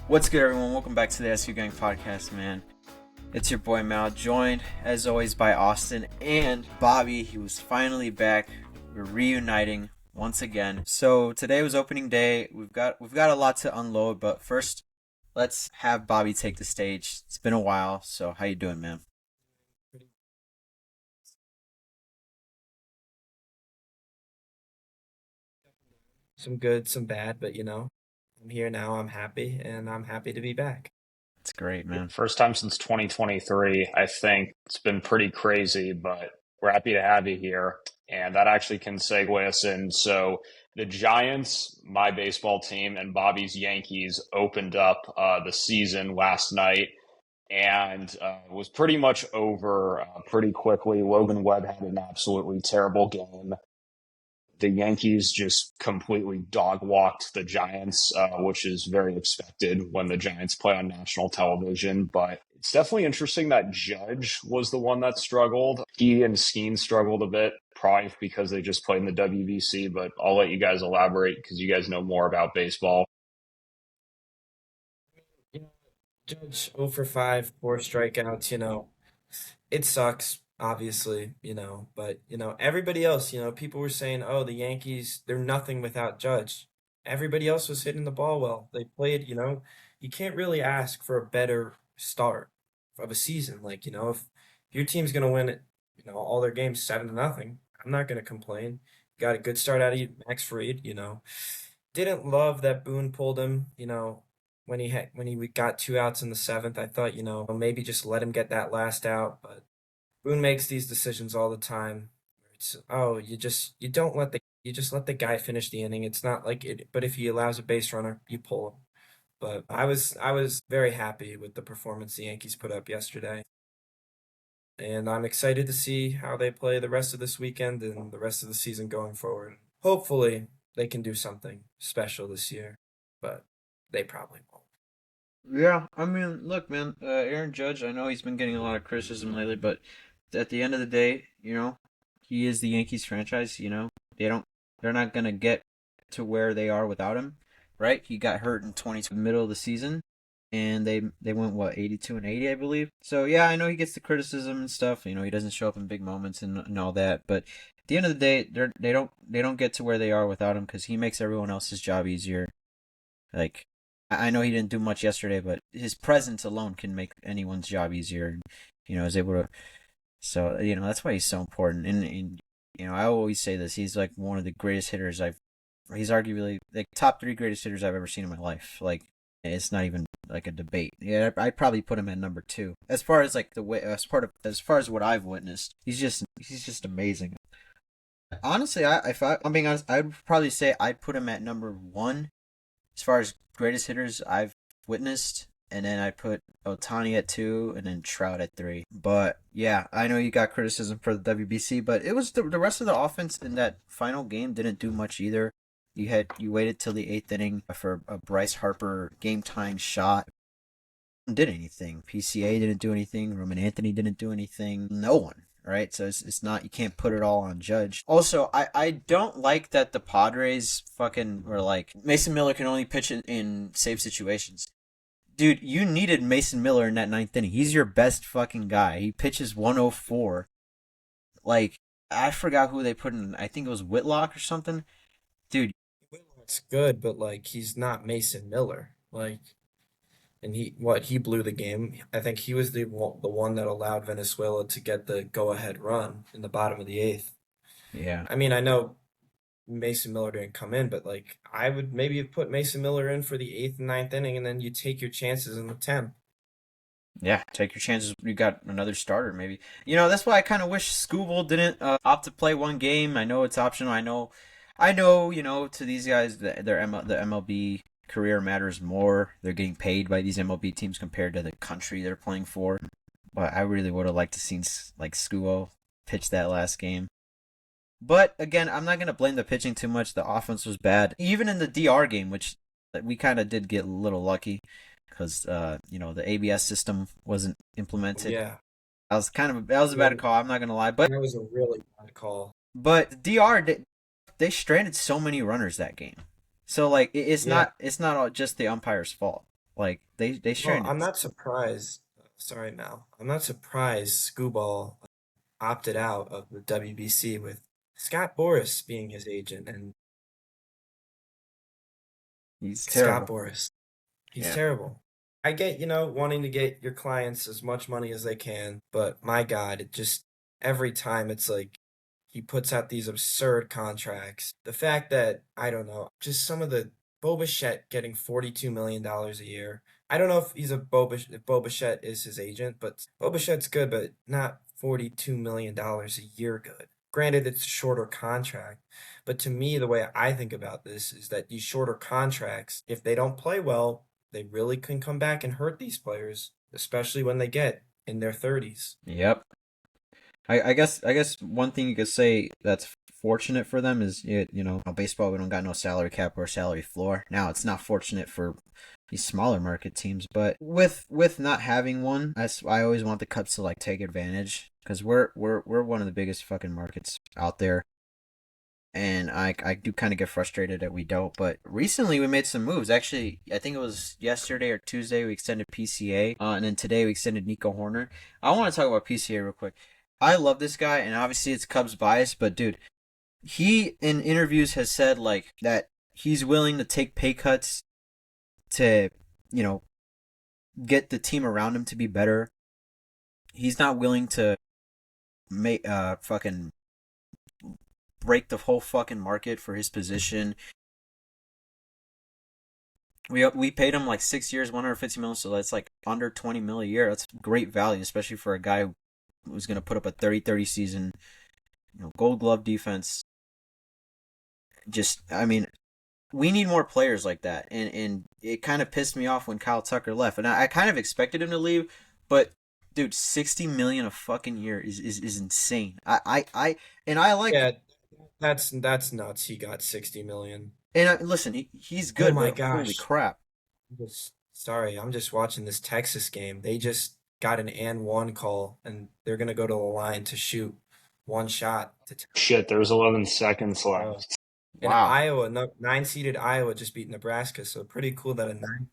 What's good, everyone? Welcome back to the SU Gang podcast, man. It's your boy Mal, joined as always by Austin and Bobby. He was finally back. We're reuniting once again. So today was opening day. We've got a lot to unload, but first, let's have Bobby take the stage. It's been a while, so how you doing, man? Some good, some bad, but I'm here now. I'm happy, and I'm happy to be back. It's great, man. First time since 2023. I think it's been pretty crazy, but we're happy to have you here. And that actually can segue us in. So the Giants, my baseball team, and Bobby's Yankees opened up the season last night and was pretty much over pretty quickly. Logan Webb had an absolutely terrible game. The Yankees just completely dog walked the Giants, which is very expected when the Giants play on national television. But it's definitely interesting that Judge was the one that struggled. He and Skeen struggled a bit, probably because they just played in the WBC. But I'll let you guys elaborate because you guys know more about baseball. You know, Judge 0 for 5, 4 strikeouts. It sucks, obviously. But everybody else. People were saying, "Oh, the Yankees, they're nothing without Judge." Everybody else was hitting the ball well. They played. You can't really ask for a better start of a season. If your team's gonna win it, all their games 7-0. I'm not gonna complain. Got a good start out of you, Max Fried. Didn't love that Boone pulled him. When he got 2 outs in the seventh, I thought maybe just let him get that last out. But Boone makes these decisions all the time. It's you don't let the you just let the guy finish the inning. It's not like it, but if he allows a base runner, you pull him. But I was very happy with the performance the Yankees put up yesterday, and I'm excited to see how they play the rest of this weekend and the rest of the season going forward. Hopefully, they can do something special this year, but they probably won't. Yeah, I mean, look, man, Aaron Judge, I know he's been getting a lot of criticism lately, but at the end of the day, he is the Yankees franchise, they're not gonna get to where they are without him, right? He got hurt in middle of the season, and they went what 82 and 80, I believe. So yeah, I know he gets the criticism and stuff. He doesn't show up in big moments and all that, but at the end of the day, they don't get to where they are without him because he makes everyone else's job easier. Like I know he didn't do much yesterday, but his presence alone can make anyone's job easier. And, is able to. So that's why he's so important. And I always say this: he's like one of the greatest hitters I've. He's arguably like top 3 greatest hitters I've ever seen in my life. Like it's not even like a debate. Yeah, I'd probably put him at number 2 as far as like the way as far as what I've witnessed. He's just amazing. Honestly, if I'm being honest, I'd probably say I'd put him at number 1 as far as greatest hitters I've witnessed, and then I put Otani at 2, and then Trout at 3. But yeah, I know you got criticism for the WBC, but it was the rest of the offense in that final game didn't do much either. You waited till the 8th inning for a Bryce Harper game tying shot. Did anything? PCA didn't do anything. Roman Anthony didn't do anything. No one. Right, so it's not, you can't put it all on Judge. Also, I don't like that the Padres fucking were like Mason Miller can only pitch in save situations. Dude, you needed Mason Miller in that 9th inning. He's your best fucking guy. He pitches 104. Like I forgot who they put in. I think it was Whitlock or something. Dude, Whitlock's good, but he's not Mason Miller. And he blew the game. I think he was the one that allowed Venezuela to get the go ahead run in the bottom of the 8th. yeah. I mean, I know Mason Miller didn't come in, but I would maybe have put Mason Miller in for the 8th and 9th inning, and then you take your chances in the 10th. Yeah, take your chances. You got another starter, maybe. That's why I kind of wish Scooble didn't opt to play one game. I know it's optional. I know. To these guys, the MLB career matters more. They're getting paid by these MLB teams compared to the country they're playing for. But I really would have liked to seen like Scooble pitch that last game. But again, I'm not gonna blame the pitching too much. The offense was bad, even in the DR game, which we kind of did get a little lucky because the ABS system wasn't implemented. Yeah, That was a bad call. I'm not gonna lie, but that was a really bad call. DR they stranded so many runners that game. So like it's Yeah, not all just the umpire's fault. Like they Well, stranded. I'm not surprised. Sorry, Mal. I'm not surprised Scooball opted out of the WBC with Scott Boras being his agent, and He's Scott terrible. Boras. He's Yeah. terrible. I get, wanting to get your clients as much money as they can, but my God, it just every time it's like he puts out these absurd contracts. The fact that, I don't know, just some of the Boba getting $42 million a year. I don't know if if Boba is his agent, but Boba good, but not $42 million a year good. Granted, it's a shorter contract, but to me, the way I think about this is that these shorter contracts, if they don't play well, they really can come back and hurt these players, especially when they get in their 30s. Yep. I guess one thing you could say that's fortunate for them is baseball, we don't got no salary cap or salary floor. Now it's not fortunate for these smaller market teams, but with not having one, I always want the Cubs to like take advantage because we're one of the biggest fucking markets out there. And I do kind of get frustrated that we don't. But recently we made some moves. Actually, I think it was yesterday or Tuesday we extended PCA, and then today we extended Nico Horner. I want to talk about PCA real quick. I love this guy, and obviously it's Cubs bias, but dude, he in interviews has said like that he's willing to take pay cuts to you know get the team around him to be better. He's not willing to make fucking break the whole fucking market for his position. We paid him like 6 years, 150 million, so that's like under 20 mil a year. That's great value, especially for a guy who's gonna put up a 30-30 season. Gold Glove defense. Just, I mean, we need more players like that, and it kind of pissed me off when Kyle Tucker left, and I kind of expected him to leave, but dude, 60 million a fucking year is insane. And I like Yeah, that's nuts. He got 60 million. listen, he's Oh good, my but holy gosh. crap. Sorry, I'm just watching this Texas game. They just got an and one call, and they're gonna go to the line to shoot one shot to tie. Shit, there's 11 seconds Uh, left. and Wow. Iowa, no, nine-seeded Iowa just beat Nebraska, so pretty cool that a nine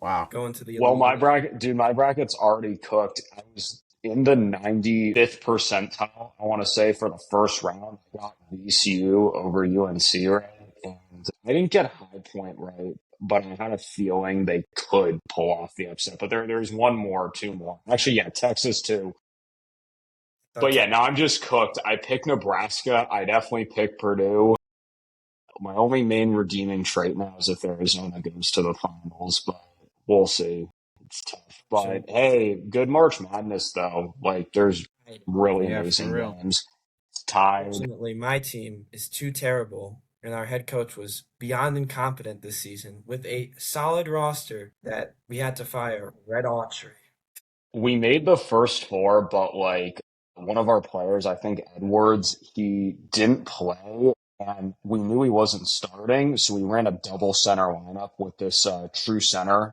Wow. going to the Well, Elite my Eight. bracket, dude, my bracket's already cooked. I was in the 95th percentile, I want to say, for the first round. I got VCU over UNC right, and I didn't get High Point right, but I had a feeling they could pull off the upset. But there's one more, two more. Actually, yeah, Texas too. But Thought yeah, now I'm just cooked. I picked Nebraska. I definitely picked Purdue. My only main redeeming trait now is if Arizona goes to the finals, but we'll see. It's tough. so But hey, good March Madness though. Like there's really Yeah, for amazing real. games. It's tied. unfortunately, my team is too terrible, and our head coach was beyond incompetent this season with a solid roster that we had to fire Red Autry. We made the first four, but like one of our players, I think Edwards, he didn't play and we knew he wasn't starting, so we ran a double center lineup with this true center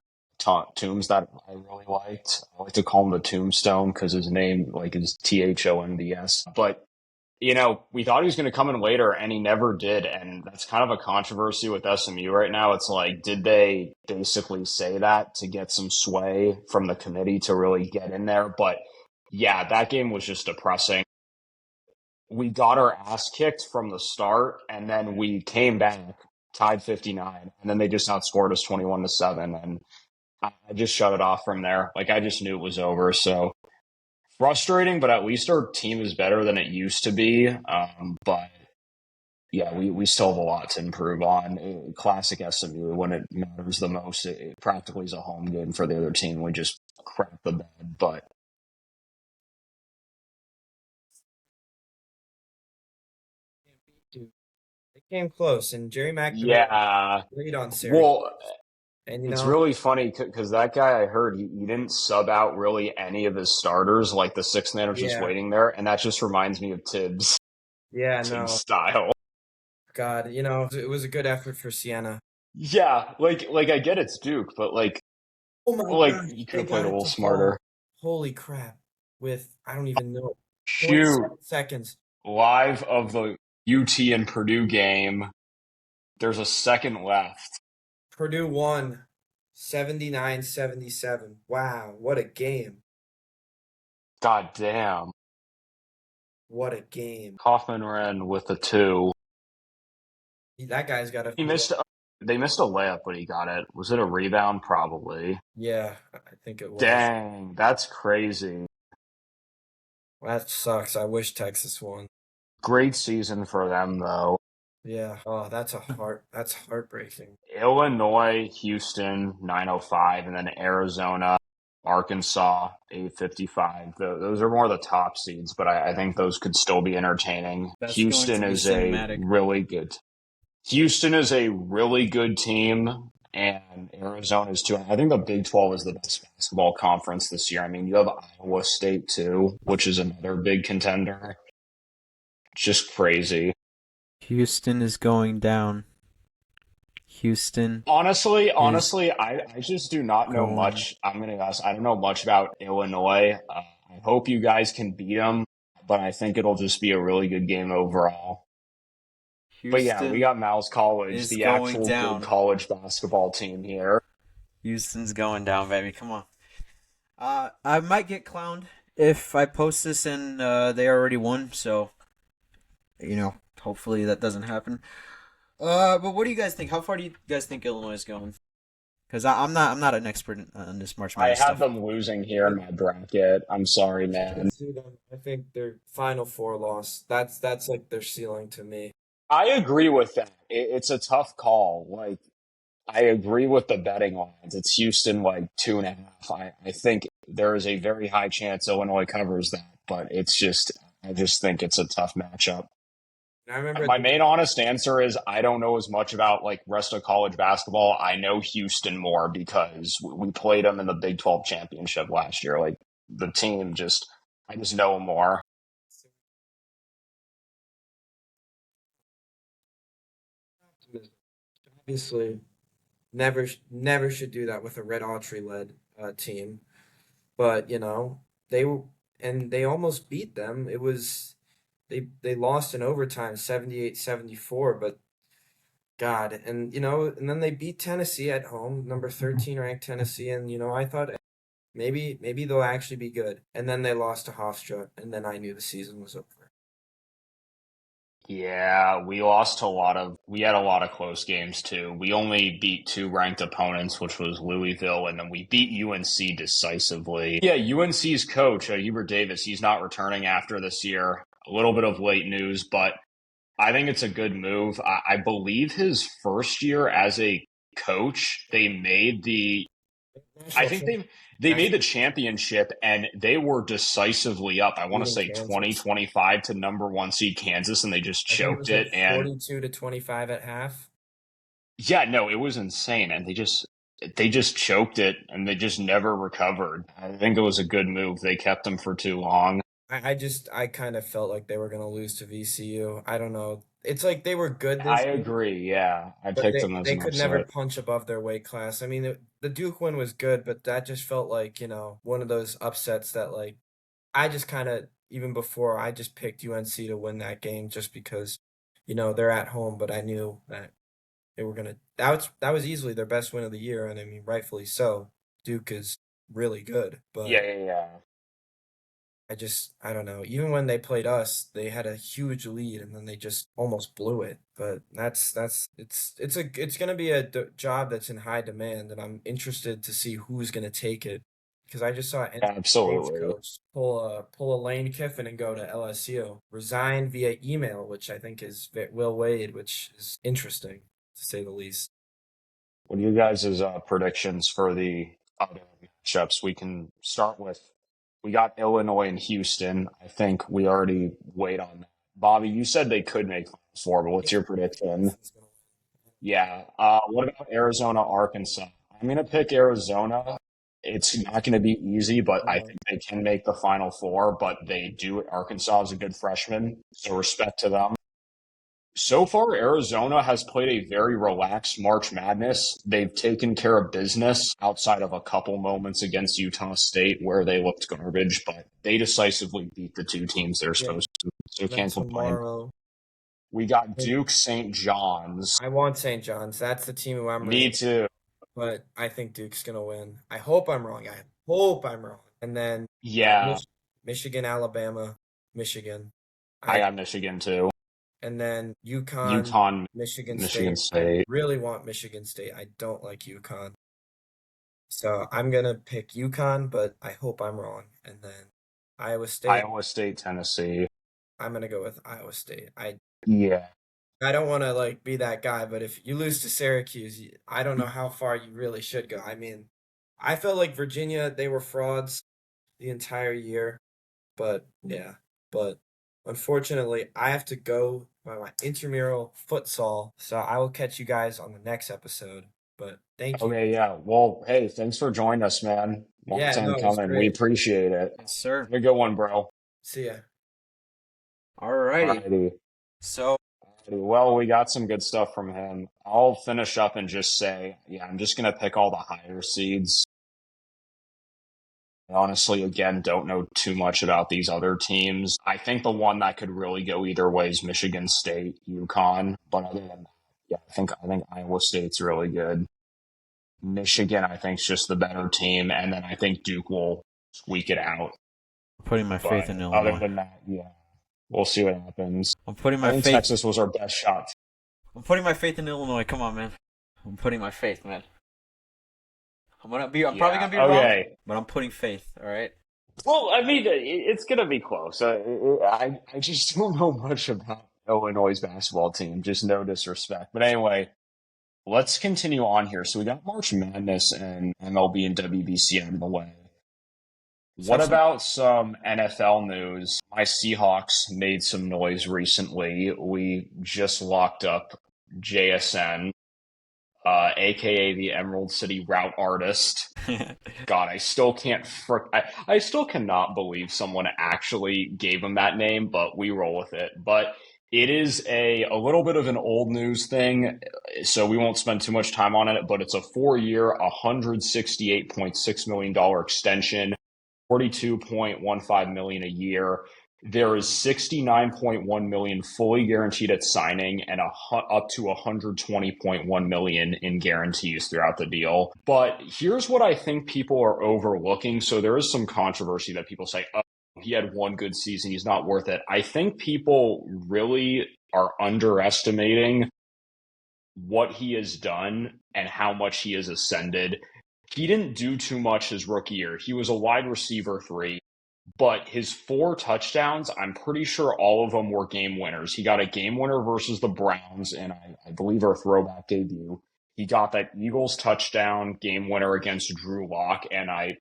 Toombs that I really liked. I like to call him the Tombstone because his name like is Thonbs. But we thought he was going to come in later, and he never did. And that's kind of a controversy with SMU right now. It's like, did they basically say that to get some sway from the committee to really get in there? But yeah, that game was just depressing. We got our ass kicked from the start, and then we came back, tied 59, and then they just outscored us 21-7. And I just shut it off from there. Like, I just knew it was over. So frustrating, but at least our team is better than it used to be. But yeah, we still have a lot to improve on. Classic SMU, when it matters the most, it practically is a home game for the other team. We just crap the bed. But Dude, it came close, and Jerry McNamara yeah, laid on Syracuse. well, And it's really funny because that guy I heard he didn't sub out really any of his starters. Like the sixth man was just yeah, waiting there, and that just reminds me of Tibbs, yeah, Tibbs no, style. God, it was a good effort for Sienna. Yeah, like I get it's Duke, but Oh my like gosh, you could they have played got a it little to fall. smarter. Holy crap! With I don't even know, point Shoot, 7 seconds. live of the UT and Purdue game. There's a second left. Purdue won 79-77. Wow, what a game. God damn. What a game. Kaufman ran with a 2. That guy's got to He feel. missed. They missed a layup, but he got it. Was it a rebound? Probably. Yeah, I think it was. Dang, that's crazy. That sucks. I wish Texas won. Great season for them, though. Yeah. Oh, that's heartbreaking. Illinois, Houston, 905, and then Arizona, Arkansas, 855. Those are more the top seeds, but I think those could still be entertaining. That's going to be cinematic. Houston is a really good team, and Arizona is too. I think the Big 12 is the best basketball conference this year. I mean, you have Iowa State too, which is another big contender. Just crazy. Houston is going down. Houston Honestly, is I just do not know going. much. I'm gonna be honest. I don't know much about Illinois. I hope you guys can beat them, but I think it'll just be a really good game overall. But yeah, we Houston got Mal's College, is the going actual good down. college basketball team here. Houston's going down, baby. Come on. I might get clowned if I post this and they already won. So, hopefully that doesn't happen. But what do you guys think? How far do you guys think Illinois is going? Because I'm not an expert on this March I Madness have stuff. them losing here in my bracket. I'm sorry, man. See them. I think their Final Four loss. That's like their ceiling to me. I agree with that. It's a tough call. Like, I agree with the betting lines. It's Houston like 2.5. I think there is a very high chance Illinois covers that, but I just think it's a tough matchup. And I remember My main honest answer is I don't know as much about like rest of college basketball. I know Houston more because we played them in the Big 12 championship last year. Like the team I just know them more. obviously never should do that with a Red Autry led team. But they were and they almost beat them. It was they lost in overtime 78-74, but God, and then they beat Tennessee at home, number 13 ranked Tennessee, and I thought maybe they'll actually be good. And then they lost to Hofstra, and then I knew the season was over. Yeah, we had a lot of close games too. We only beat 2 ranked opponents, which was Louisville, and then we beat UNC decisively. Yeah, UNC's coach, Hubert Davis, he's not returning after this year. A little bit of late news, but I think it's a good move. I believe his first year as a coach, I National think champ, they made national the championship and they were decisively up. I want to beating say Kansas. 20-25 to number 1 seed Kansas, and they just I think it choked was like it. And 42-25 at half. yeah, no, it was insane, and they just choked it, and they just never recovered. I think it was a good move. They kept them for too long. I kind of felt like they were gonna lose to VCU. I don't know. It's like they were good I this year, agree. Yeah, I but picked they them as they an could never upset. punch above their weight class. I mean, the Duke win was good, but that just felt like one of those upsets that like I just kind of even before I just picked UNC to win that game just because they're at home, but I knew that they were gonna. That was easily their best win of the year, and I mean rightfully so. Duke is really good, Yeah, but yeah, yeah. I don't know. Even when they played us, they had a huge lead and then they just almost blew it. But it's gonna be a job that's in high demand, and I'm interested to see who's gonna take it because I just saw an NC State's Absolutely. coach pull a Lane Kiffin and go to LSU, resign via email, which I think is Will Wade, which is interesting to say the least. What are you guys' predictions for the other matchups? We can start with we got Illinois and Houston. I think we already weighed on that. Bobby, you said they could make Final Four, but what's Yeah, your prediction? Houston's gonna Yeah. What about Arizona, Arkansas? I'm going to pick Arizona. It's not going to be easy, but I win. think they can make the Final Four, but they do. Arkansas is a good freshman, so respect to them. So far, Arizona has played a very relaxed March Madness. They've taken care of business outside of a couple moments against Utah State where they looked garbage, but they decisively beat the 2 teams they're Yeah, supposed to, so and then can't complain. tomorrow. We got Duke St. John's. I want St. John's. That's the team who I'm Me rooting. too. but I think Duke's gonna win. I hope I'm wrong. I hope I'm wrong. And then Yeah, Michigan, Alabama, Michigan. I I got Michigan too. and then UConn, UConn, Michigan Michigan State. I State. really want Michigan State. I don't like UConn. So I'm gonna pick UConn, but I hope I'm wrong. And then Iowa State, Iowa State, Tennessee. I'm gonna go with Iowa State. Yeah. I don't want to like be that guy, but if you lose to Syracuse, I don't know how far you really should go. I mean, I felt like Virginia, they were frauds the entire year, but yeah, but unfortunately, I have to go by my intramural futsal, so I will catch you guys on the next episode. But thank you. Okay, yeah. Well, hey, thanks for joining us, man. Long Yeah, no, time it was coming. We great. appreciate it. Yes, sir. Have a good one, bro. See ya. Alrighty. Alrighty. So, Well, we got some good stuff from him. I'll finish up and just say, yeah, I'm just gonna pick all the higher seeds. I honestly, again, don't know too much about these other teams. I think the one that could really go either way is Michigan State, UConn. But other than that, yeah, I think Iowa State's really good. Michigan, I think, is just the better team, and then I think Duke will squeak it out. I'm putting my faith But in other Illinois. than that, yeah, we'll see what happens. I'm putting I my think faith. Texas was our best shot. I'm putting my faith in Illinois. Come on, man. I'm putting my faith, man. I'm probably gonna be wrong, Okay. but I'm putting faith. All right. Well, I mean, it's going to be close. I just don't know much about Illinois' basketball team. Just no disrespect. But anyway, let's continue on here. So we got March Madness and MLB and WBC out of the way. What about some NFL news? My Seahawks made some noise recently. We just locked up JSN, aka the Emerald City Route Artist. God, I still can't I still cannot believe someone actually gave him that name, but we roll with it. But it is a little bit of an old news thing, so we won't spend too much time on it, but it's a 4-year, $168.6 million extension, 42.15 million a year. There is 69.1 million fully guaranteed at signing and up to 120.1 million in guarantees throughout the deal. But here's what I think people are overlooking. So there is some controversy that people say, oh, he had one good season, he's not worth it. I think people really are underestimating what he has done and how much he has ascended. He didn't do too much his rookie year. He was a wide receiver 3. But his 4 touchdowns, I'm pretty sure all of them were game winners. He got a game winner versus the Browns in, I believe, our throwback debut. He got that Eagles touchdown game winner against Drew Lock, and I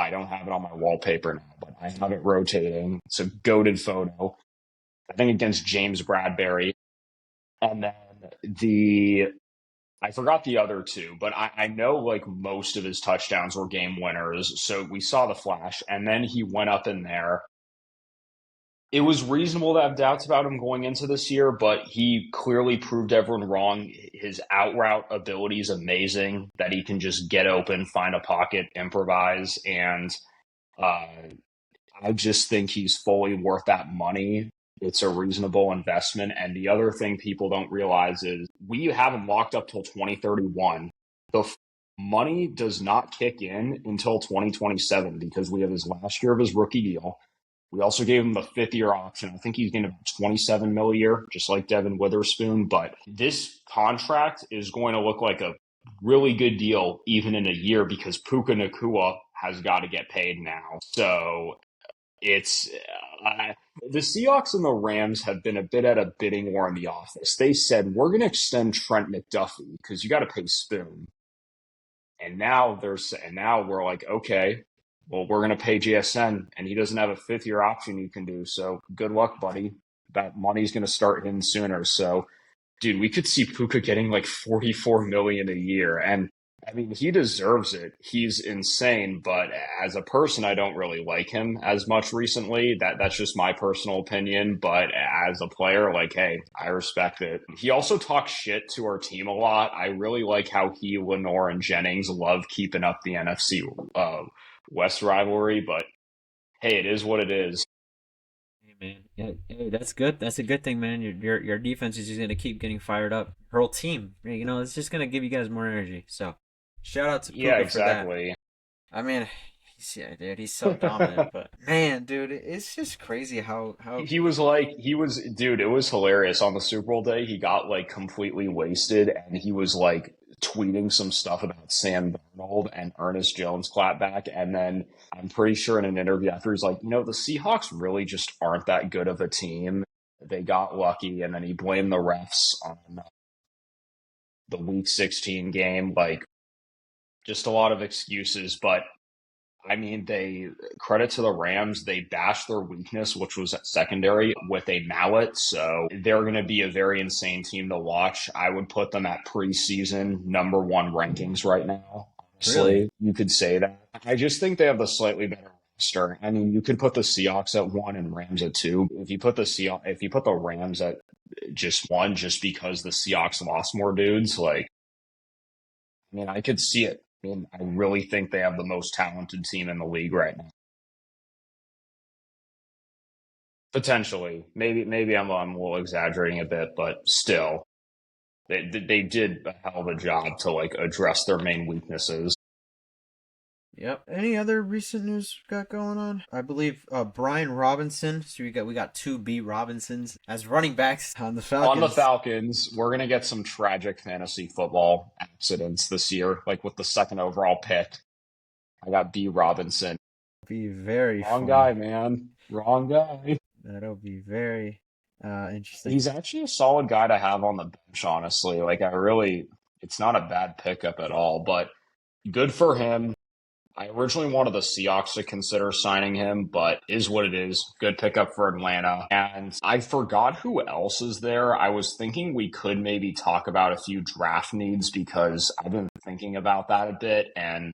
don't have it on my wallpaper now, but I have it rotating. It's a goated photo. I think against James Bradbury. And then I forgot the other 2, but I know like most of his touchdowns were game winners. So we saw the flash, and then he went up in there. It was reasonable to have doubts about him going into this year, but he clearly proved everyone wrong. His out route ability is amazing, that he can just get open, find a pocket, improvise, and I just think he's fully worth that money. It's a reasonable investment. And the other thing people don't realize is we have him locked up till 2031. The money does not kick in until 2027 because we have his last year of his rookie deal. We also gave him the 5th-year option. I think he's getting about 27 mil a year, just like Devin Witherspoon. But this contract is going to look like a really good deal even in a year because Puka Nacua has got to get paid now. So it's the Seahawks and the Rams have been a bit at a bidding war in the office. They said, we're going to extend Trent McDuffie because you got to pay Spoon. And now we're like, okay, well, we're going to pay JSN, and he doesn't have a 5th-year option you can do. So good luck, buddy. That money's going to start in sooner. So, dude, we could see Puka getting like 44 million a year. And I mean, he deserves it. He's insane, but as a person, I don't really like him as much recently. That's just my personal opinion. But as a player, like, hey, I respect it. He also talks shit to our team a lot. I really like how he, Lenore, and Jennings love keeping up the NFC West rivalry. But hey, it is what it is. Hey, man. Yeah, hey, that's good. That's a good thing, man. Your defense is just gonna keep getting fired up. Your whole team, it's just gonna give you guys more energy. So. Shout out to Yeah, Puka for that. exactly. I mean, yeah, dude, he's so dominant. But man, dude, it's just crazy how Dude, it was hilarious. On the Super Bowl day, he got like completely wasted and he was like tweeting some stuff about Sam Darnold, and Ernest Jones clapped back. And then I'm pretty sure in an interview after, he's like, the Seahawks really just aren't that good of a team. They got lucky. And then he blamed the refs on the Week 16 game. Like, just a lot of excuses, but I mean, they credit to the Rams. They bashed their weakness, which was at secondary, with a mallet. So they're going to be a very insane team to watch. I would put them at preseason #1 rankings right now. really. Honestly, you could say that. I just think they have the slightly better roster. I mean, you could put the Seahawks at 1 and Rams at 2. If you put the Rams at just 1, just because the Seahawks lost more dudes, like, I mean, I could see it. I mean, I really think they have the most talented team in the league right now. Potentially, maybe I'm a little exaggerating a bit, but still, they did a hell of a job to like address their main weaknesses. Yep. Any other recent news we got going on? I believe Brian Robinson. So we got two B Robinsons as running backs on the Falcons. On the Falcons, we're gonna get some tragic fantasy football accidents this year, like with the second overall pick. I got B Robinson. Be very Wrong funny. guy, man. Wrong guy. That'll be very interesting. He's actually a solid guy to have on the bench, honestly. Like, it's not a bad pickup at all, but good for him. I originally wanted the Seahawks to consider signing him, but is what it is. Good pickup for Atlanta. And I forgot who else is there. I was thinking we could maybe talk about a few draft needs because I've been thinking about that a bit, and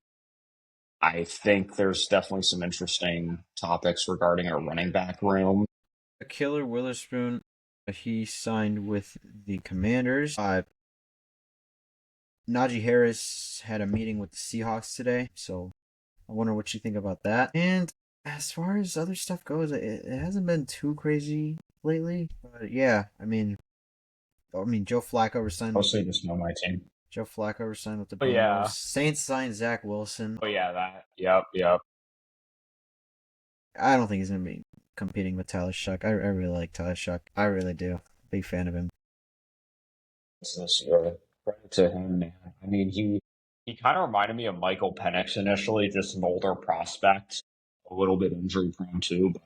I think there's definitely some interesting topics regarding our running back room. Killer Witherspoon, he signed with the Commanders. Najee Harris had a meeting with the Seahawks today, so I wonder what you think about that. And as far as other stuff goes, it hasn't been too crazy lately. But yeah, I mean, Joe Flacco resigned. Mostly just know my team. Joe Flacco resigned with the Oh, Bengals. yeah. Saints signed Zach Wilson. Oh, yeah, that. Yep. I don't think he's gonna be competing with Tyler Shuck. I really like Tyler Shuck. I really do. Big fan of him. This year. Credit to him, man. I mean, he kind of reminded me of Michael Penix initially, just an older prospect, a little bit injury prone too, but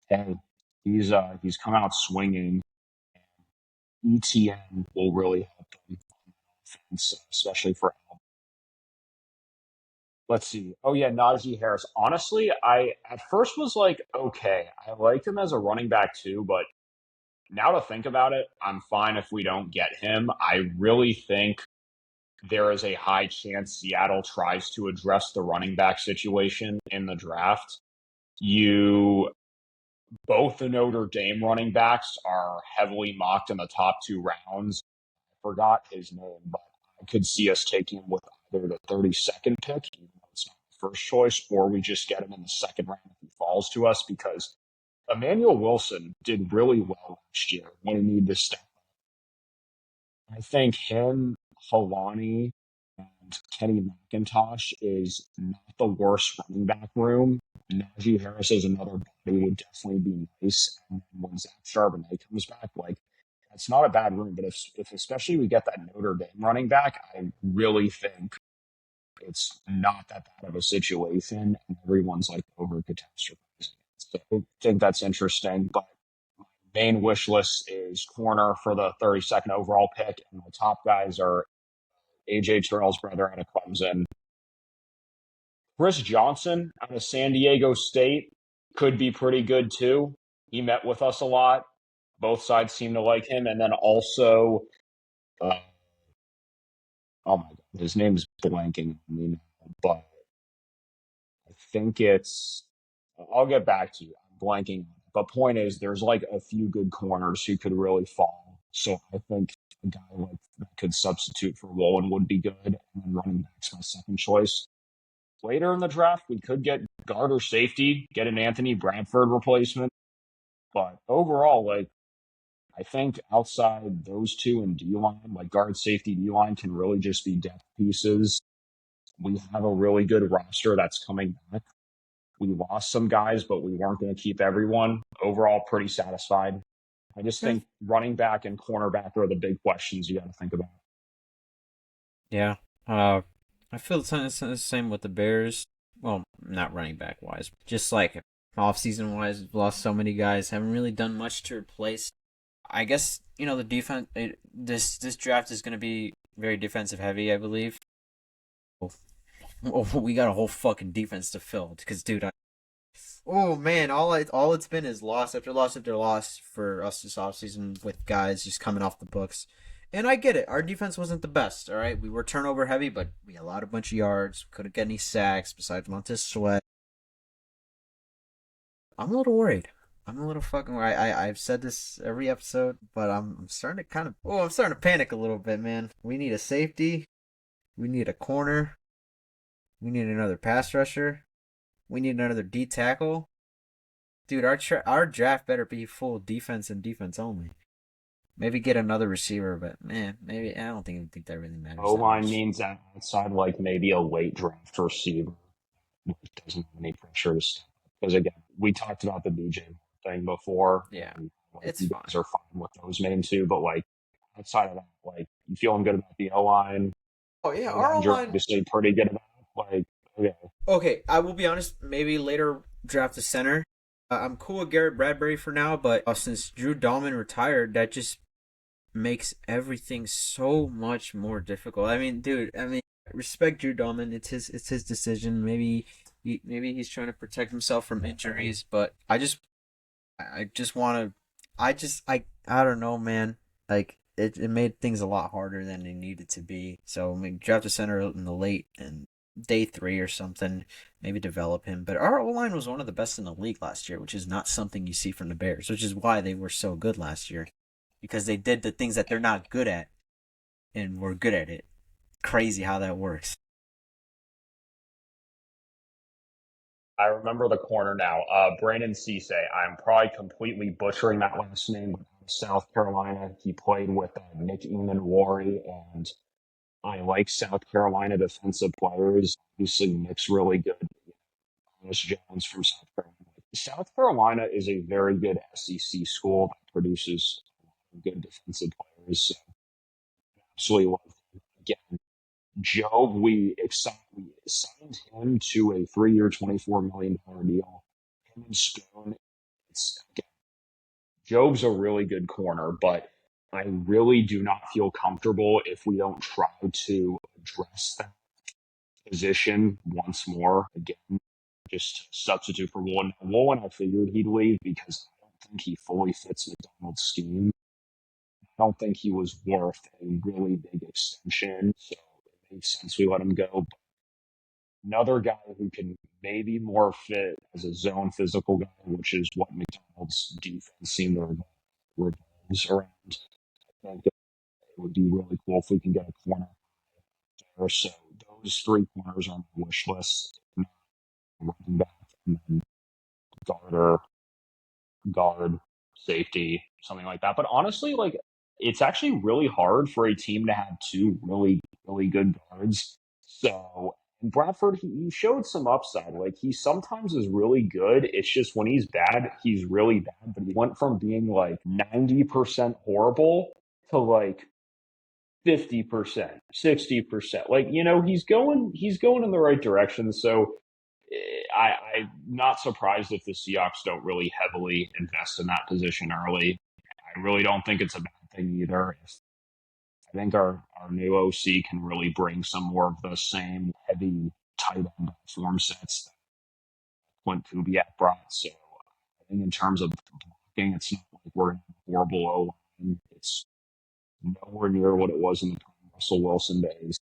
hey, he's come out swinging. ETN will really help him on offense, especially for help. Let's see. Oh yeah, Najee Harris. Honestly, I at first was like, okay, I liked him as a running back too, but now to think about it, I'm fine if we don't get him. I really think there is a high chance Seattle tries to address the running back situation in the draft. Both the Notre Dame running backs are heavily mocked in the top 2 rounds. I forgot his name, but I could see us taking him with either the 32nd pick, even though it's not the first choice, or we just get him in the second round if he falls to us, because Emmanuel Wilson did really well last year when he needed to step up. I think him, Helani, and Kenny McIntosh is not the worst running back room. Najee Harris as another body would definitely be nice. And then when Zach Charbonnet comes back, like, that's not a bad room. But if especially we get that Notre Dame running back, I really think it's not that bad of a situation, and everyone's like over catastrophizing. So I think that's interesting. But my main wish list is corner for the 32nd overall pick, and my top guys are AJ Terrell's brother out of Clemson. Chris Johnson out of San Diego State could be pretty good too. He met with us a lot. Both sides seem to like him. And then also, oh my God, his name's blanking on me now, but I think I'll get back to you. I'm blanking. But point is, there's like a few good corners who could really fall. So I think a guy like that could substitute for Woolen would be good. And then running back's my second choice. Later in the draft, we could get guard or safety, get an Anthony Bradford replacement. But overall, like, I think outside those two and D-line, like guard, safety, D-line can really just be depth pieces. We have a really good roster that's coming back. We lost some guys, but we weren't going to keep everyone. Overall, pretty satisfied. I just Yeah. think running back and cornerback are the big questions you got to think about. Yeah. I feel the same with the Bears. Well, not running back wise, just like off season wise, we've lost so many guys. Haven't really done much to replace. I guess the defense. This draft is going to be very defensive heavy, I believe. Oh, we got a whole fucking defense to fill. Because, dude, oh man, all it's been is loss after loss after loss for us this offseason with guys just coming off the books. And I get it. Our defense wasn't the best, all right? We were turnover heavy, but we allowed a bunch of yards. We couldn't get any sacks besides Montez Sweat. I'm a little worried. I'm a little fucking worried. I've said this every episode, but I'm starting to I'm starting to panic a little bit, man. We need a safety. We need a corner. We need another pass rusher. We need another D tackle. Dude, our draft better be full defense and defense only. Maybe get another receiver, but man, maybe I don't think that really matters O that line much. means that outside, like maybe a late draft receiver, which doesn't have any pressure to step up. Because again, we talked about the BJ thing before, Yeah, and like it's you fine. guys are fine with those main two, but like outside of that, like you feeling good about the O line. Oh yeah, Tight our O ends are line. obviously pretty good about. Like, okay, Okay, I will be honest. Maybe later draft a center. I'm cool with Garrett Bradbury for now, but since Drew Dahlman retired, that just makes everything so much more difficult. I mean, dude, respect Drew Dahlman. It's his decision. Maybe he's trying to protect himself from injuries, but I just want to. I don't know, man. Like it made things a lot harder than they needed to be. So I mean, draft a center in the late and day 3 or something. Maybe develop him. But our O line was one of the best in the league last year, which is not something you see from the Bears. Which is why they were so good last year, because they did the things that they're not good at and were good at it. Crazy how that works. I remember the corner now. Brandon Cisse. I'm probably completely butchering that last name, but out of South Carolina. He played with Nick Eamon and I like South Carolina defensive players. Obviously, Nick's really good. Thomas Jones from South Carolina. South Carolina is a very good SEC school that produces good defensive players. So, absolutely love him. Again, Job, we signed him to a 3-year, $24 million deal. Him and Stone, again, Job's a really good corner, but I really do not feel comfortable if we don't try to address that position once more. Again, just substitute for Woolen. Woolen, I figured he'd leave because I don't think he fully fits McDonald's scheme. I don't think he was worth a really big extension, so it made sense we let him go. But another guy who can maybe more fit as a zone physical guy, which is what McDonald's defense seemed to revolves around. I think it would be really cool if we can get a corner there. So those 3 corners on the wish list: running back, and then guard, guard, safety, something like that. But honestly, like it's actually really hard for a team to have 2 really, really good guards. So Bradford, he showed some upside. Like he sometimes is really good. It's just when he's bad, he's really bad. But he went from being like 90% horrible to like 50%, 60%. Like, he's going in the right direction. So I'm not surprised if the Seahawks don't really heavily invest in that position early. I really don't think it's a bad thing either. I think our new OC can really bring some more of the same heavy tight end form sets that Clint Kubiak brought. So I think in terms of blocking, it's not like we're in a horrible O line. It's nowhere near what it was in the Russell Wilson days.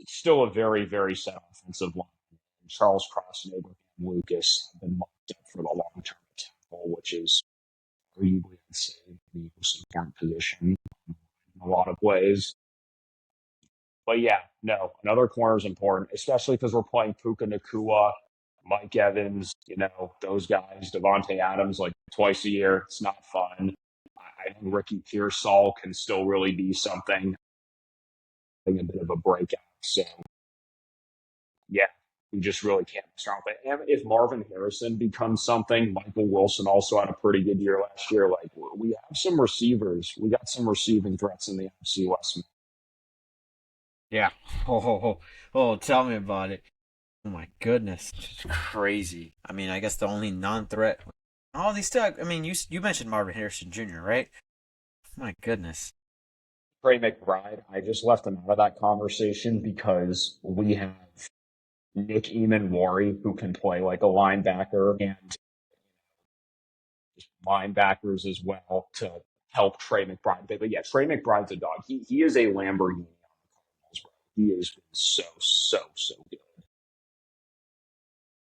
It's still a very, very set offensive line. Charles Cross and Abraham Lucas have been locked up for the long term tackle, which is arguably, I'd say, the most important position in a lot of ways. But yeah, no, another corner is important, especially because we're playing Puka Nakua, Mike Evans, those guys, Devontae Adams, like twice a year. It's not fun. I think Ricky Pearsall can still really be something, a bit of a breakout So yeah, we just really can't be strong. But if Marvin Harrison becomes something, Michael Wilson also had a pretty good year last year. Like we have some receivers, we got some receiving threats in the NFC West. Yeah. Oh, tell me about it. Oh my goodness, it's crazy. I mean, I guess the only non-threat. Oh, they still. I mean, you mentioned Marvin Harrison Jr., right? My goodness. Trey McBride, I just left him out of that conversation because we have Nick Eamon-Wari, who can play like a linebacker, and linebackers as well to help Trey McBride. But yeah, Trey McBride's a dog. He is a Lamborghini on the Cardinals, bro. He has been so good.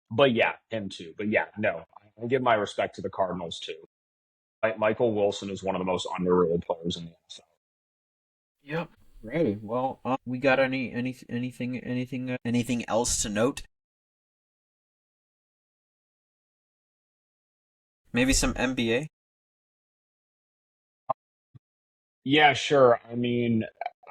But yeah, him too. But yeah, no, I give my respect to the Cardinals too. Michael Wilson is one of the most underrated players in the NFL. Yep. Ready. Well, we got anything else to note? Maybe some NBA. Yeah, sure. I mean,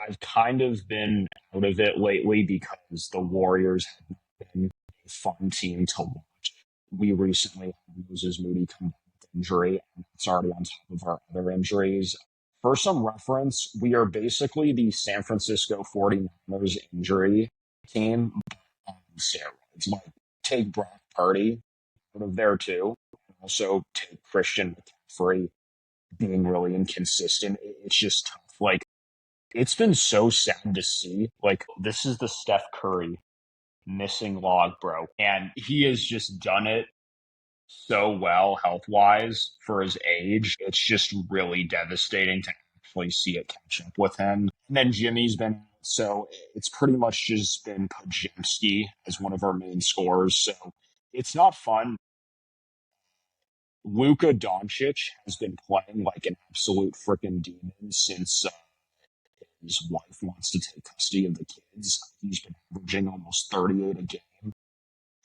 I've kind of been out of it lately because the Warriors have not been a fun team to watch. We recently had Moses Moody come down with injury, and it's already on top of our other injuries. For some reference, we are basically the San Francisco 49ers injury team on steroids. Like, take Brock Purdy out of there too. Also, take Christian McCaffrey being really inconsistent. It's just tough. Like, it's been so sad to see. Like, this is the Steph Curry missing log, bro. And he has just done it so well health wise for his age. It's just really devastating to actually see it catch up with him. And then Jimmy's been out, so it's pretty much just been Pajemski as one of our main scorers. So it's not fun. Luka Doncic has been playing like an absolute freaking demon since his wife wants to take custody of the kids. He's been averaging almost 38 a game.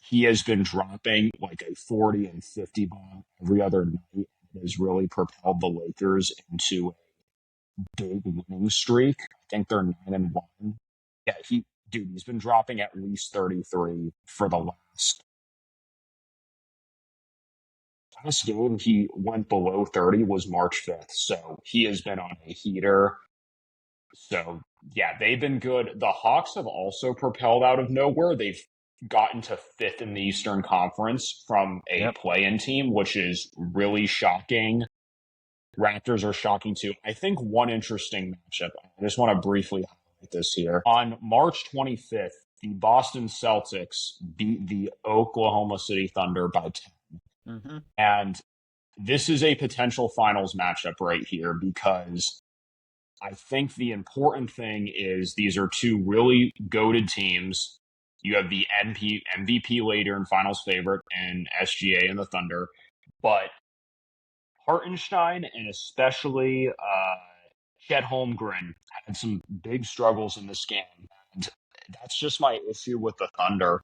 He has been dropping like a 40 and 50 ball every other night. It has really propelled the Lakers into a big winning streak. I think they're 9-1. Yeah, he's been dropping at least 33 for the last game he went below 30 was March 5th. So he has been on a heater. So yeah, they've been good. The Hawks have also propelled out of nowhere. They've gotten to fifth in the Eastern Conference from a Yep. play-in team, which is really shocking. Raptors are shocking too. I think one interesting matchup, I just want to briefly highlight this here. On March 25th, the Boston Celtics beat the Oklahoma City Thunder by 10. Mm-hmm. And this is a potential finals matchup right here because I think the important thing is these are two really goated teams. You have the MVP later and finals favorite and SGA and the Thunder, but Hartenstein and especially Chet Holmgren had some big struggles in this game. And that's just my issue with the Thunder.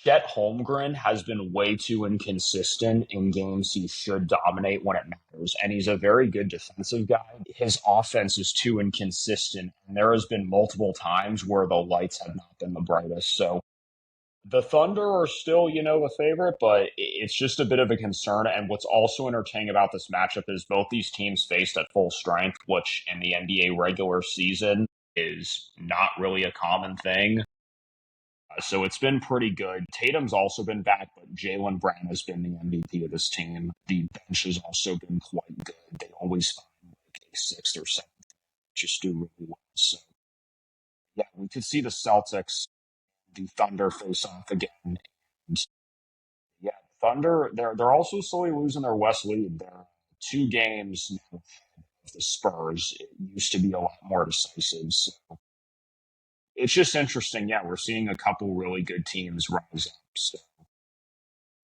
Chet Holmgren has been way too inconsistent in games he should dominate when it matters, and he's a very good defensive guy. His offense is too inconsistent, and there has been multiple times where the lights have not been the brightest. So the Thunder are still, the favorite, but it's just a bit of a concern. And what's also entertaining about this matchup is both these teams faced at full strength, which in the NBA regular season is not really a common thing. So it's been pretty good. Tatum's also been back, but Jaylen Brown has been the MVP of this team. The bench has also been quite good. They always find like a sixth or seventh, just do really well. So yeah, we could see the Celtics, the Thunder face off again. And yeah, Thunder, they're also slowly losing their West lead. They're 2 games now of the Spurs. It used to be a lot more decisive. So it's just interesting. Yeah, we're seeing a couple really good teams rise up. So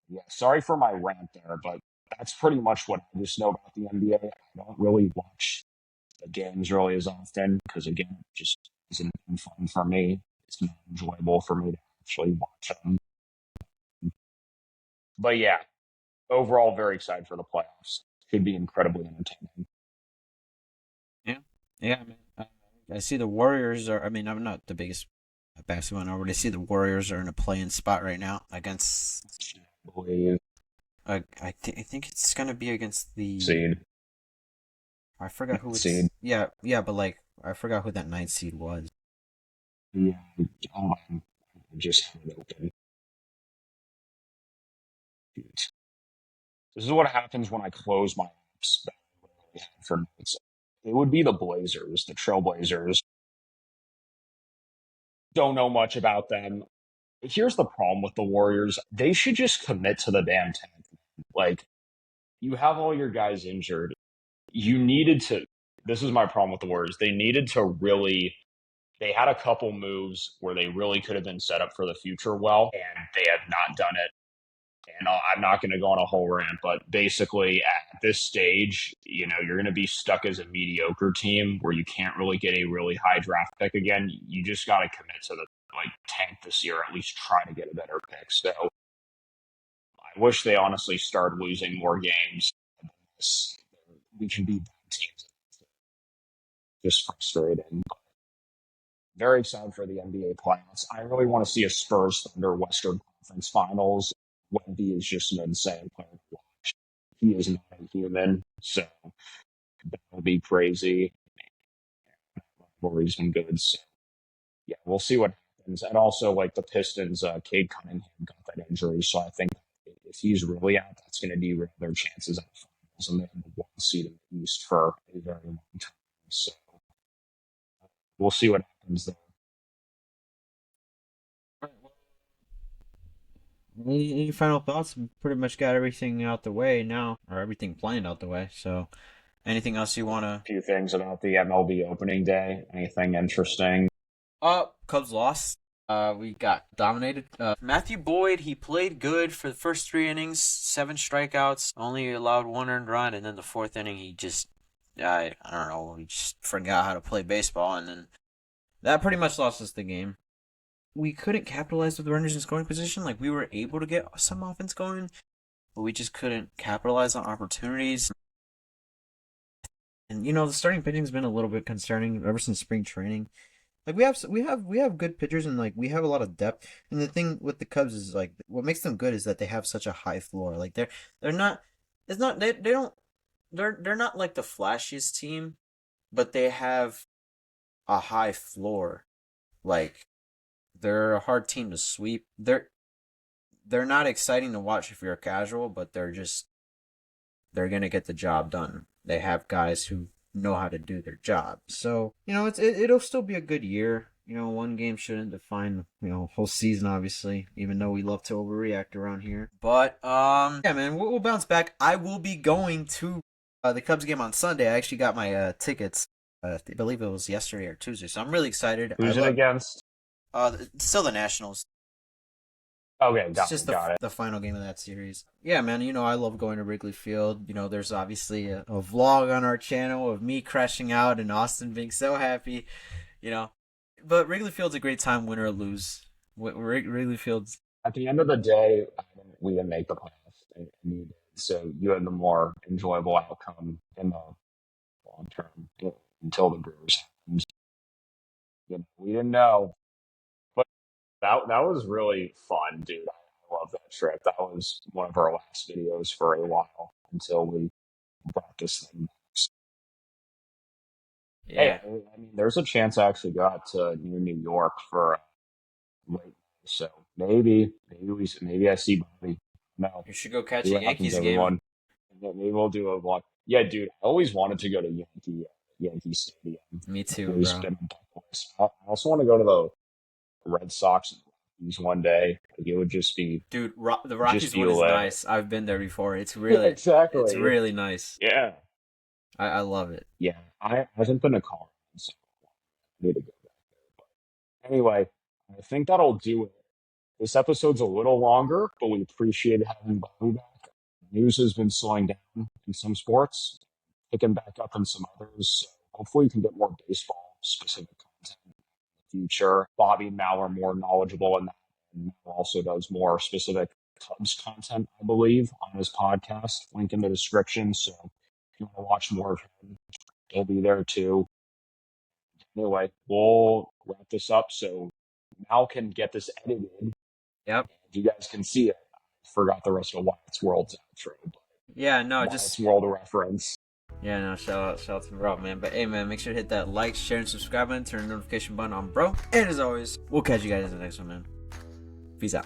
yeah, sorry for my rant there, but that's pretty much what I just know about the NBA. I don't really watch the games really as often because again, it just isn't fun for me. It's not enjoyable for me to actually watch them. But yeah, overall, very excited for the playoffs. Should be incredibly entertaining. Yeah. Yeah, man. I see the Warriors are. I mean, I'm not the biggest basketball knower, but I see the Warriors are in a play-in spot right now against. I believe I think it's gonna be against the. seed. I forgot who it's. Seed. Yeah, but like I forgot who that ninth seed was. Yeah, I just have it open. This is what happens when I close my apps that I literally have for notes. It would be the Blazers, the Trailblazers. Don't know much about them. Here's the problem with the Warriors. They should just commit to the damn tank. Like, you have all your guys injured. You needed to. This is my problem with the Warriors. They needed to really. They had a couple moves where they really could have been set up for the future well, and they have not done it. And I'm not going to go on a whole rant, but basically at this stage, you're going to be stuck as a mediocre team where you can't really get a really high draft pick again. You just got to commit to the tank this year, at least try to get a better pick. So I wish they honestly started losing more games. We can beat teams. Just frustrating. But very excited for the NBA playoffs. I really want to see a Spurs Thunder Western Conference Finals. Wemby is just an insane player to watch. He is not a human, so that will be crazy. Rivalry's been good, so yeah, we'll see what happens. And also, the Pistons, Cade Cunningham got that injury, so I think if he's really out, that's going to derail their chances at the finals, and they have the one seed in the East for a very long time. So we'll see what happens there. Any final thoughts? We pretty much got everything out the way now, or everything planned out the way. So, anything else you want to? A few things about the MLB opening day. Anything interesting? Cubs lost. We got dominated. Matthew Boyd, he played good for the first 3 innings, 7 strikeouts, only allowed 1 earned run, and then the 4th inning he just, I don't know, he just forgot how to play baseball, and then that pretty much lost us the game. We couldn't capitalize with runners in scoring position. We were able to get some offense going, but we just couldn't capitalize on opportunities. And the starting pitching's been a little bit concerning ever since spring training. We have good pitchers, and we have a lot of depth. And the thing with the Cubs is what makes them good is that they have such a high floor. They're not like the flashiest team, but they have a high floor. They're a hard team to sweep. They're not exciting to watch if you're a casual, but they're gonna get the job done. They have guys who know how to do their job. So, it'll still be a good year. One game shouldn't define, whole season, obviously, even though we love to overreact around here. But, yeah, man, we'll bounce back. I will be going to the Cubs game on Sunday. I actually got my tickets. I believe it was yesterday or Tuesday, so I'm really excited. Who's it against? Still the Nationals. Okay, It's just the final game of that series. Yeah, man, I love going to Wrigley Field. There's obviously a vlog on our channel of me crashing out and Austin being so happy, But Wrigley Field's a great time, win or lose. Wrigley Field's... At the end of the day, we didn't make the playoffs, and you did. So you had the more enjoyable outcome in the long term until the Brewers happened. We didn't know. That was really fun, dude. I love that trip. That was one of our last videos for a while until we brought this thing back. Yeah. Hey, I mean, there's a chance I actually got to New York for late, so maybe I see Bobby. No, You should go catch see a what happens, Yankees game. everyone. Maybe we'll do a vlog. Yeah, dude, I always wanted to go to Yankee Stadium. Me too, Always bro. been a bucket list. I also want to go to the Red Sox and Rockies one day. It would just be, Dude, the Rockies one is nice. I've been there before. It's It's really nice. Yeah. I love it. Yeah. I haven't been to Colorado, so I need to go back there. But anyway, I think that'll do it. This episode's a little longer, but we appreciate having Bobby back. News has been slowing down in some sports, picking back up in some others. So hopefully, you can get more baseball specific content in the future. Bobby and Mal are more knowledgeable in that, and Mal also does more specific Cubs content, I believe, on his podcast. Link in the description. So if you want to watch more of him, he'll be there too. Anyway, we'll wrap this up so Mal can get this edited. Yep. You guys can see it. I forgot the rest of Wyatt's World's outro. Yeah, no, Wyatt's World reference. Yeah, no, shout out to bro, man. But hey, man, make sure to hit that like, share, and subscribe button, turn the notification button on, bro. And as always, we'll catch you guys in the next one, man. Peace out.